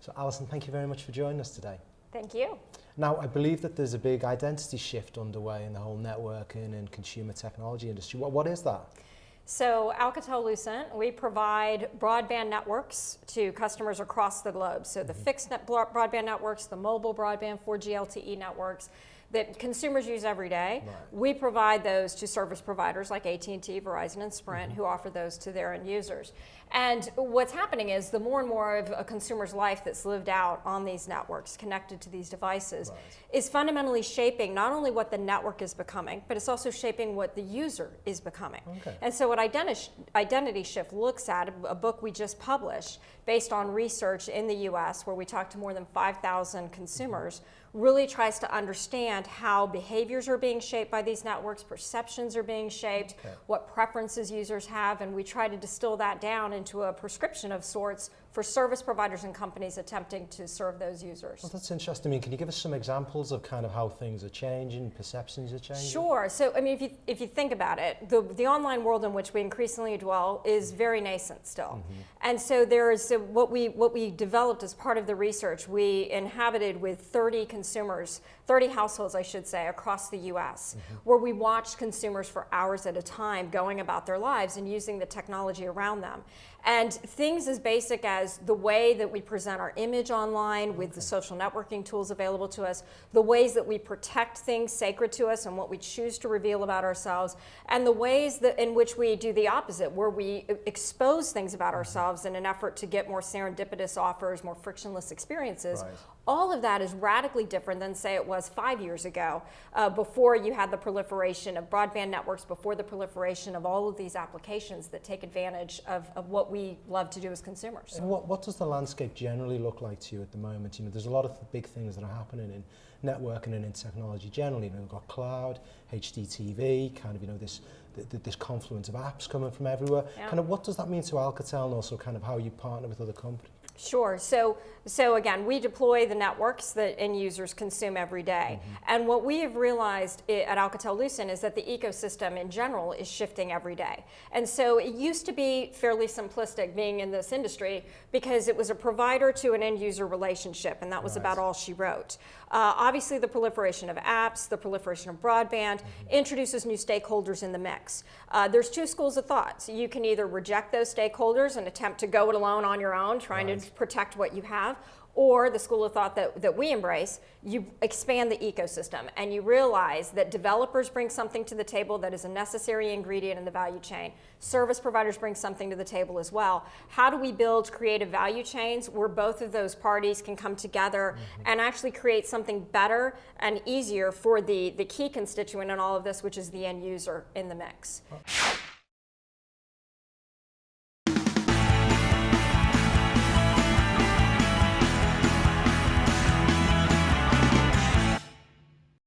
So Alison, thank you very much for joining us today. Thank you. Now, I believe that there's a big identity shift underway in the whole networking and consumer technology industry. What is that? So Alcatel-Lucent, we provide broadband networks to customers across the globe. So the fixed broadband networks, the mobile broadband 4G LTE networks that consumers use every day. Right. We provide those to service providers like AT&T, Verizon, and Sprint, who offer those to their end users. And what's happening is the more and more of a consumer's life that's lived out on these networks, connected to these devices, is fundamentally shaping not only what the network is becoming, but it's also shaping what the user is becoming. Okay. And so what Identity Shift looks at, a book we just published based on research in the US where we talked to more than 5,000 consumers, really tries to understand how behaviors are being shaped by these networks, perceptions are being shaped, what preferences users have, and we try to distill that down into a prescription of sorts for service providers and companies attempting to serve those users. Well, that's interesting. I mean, can you give us some examples of kind of how things are changing, perceptions are changing? Sure. So, I mean, if you think about it, the online world in which we increasingly dwell is very nascent still. And so there's what we developed as part of the research. We inhabited with 30 consumers, 30 households, I should say, across the US, where we watched consumers for hours at a time going about their lives and using the technology around them. And things as basic as the way that we present our image online with the social networking tools available to us, the ways that we protect things sacred to us and what we choose to reveal about ourselves, and the ways that in which we do the opposite, where we expose things about ourselves in an effort to get more serendipitous offers, more frictionless experiences. All of that is radically different than, say, it was 5 years ago, before you had the proliferation of broadband networks, before the proliferation of all of these applications that take advantage of what we love to do as consumers. And what does the landscape generally look like to you at the moment? You know, there's a lot of big things that are happening in networking and in technology generally. You know, we've got cloud, HDTV, kind of, you know, this confluence of apps coming from everywhere. Kind of what does that mean to Alcatel and also kind of how you partner with other companies? Sure. So again, we deploy the networks that end users consume every day. And what we have realized at Alcatel-Lucent is that the ecosystem in general is shifting every day. And so it used to be fairly simplistic being in this industry because it was a provider to an end user relationship, and that was about all she wrote. Obviously, the proliferation of apps, the proliferation of broadband introduces new stakeholders in the mix. There's two schools of thought. So you can either reject those stakeholders and attempt to go it alone on your own, trying to protect what you have, or the school of thought that we embrace, you expand the ecosystem and you realize that developers bring something to the table that is a necessary ingredient in the value chain. Service providers bring something to the table as well. How do we build creative value chains where both of those parties can come together and actually create something better and easier for the key constituent in all of this, which is the end user in the mix?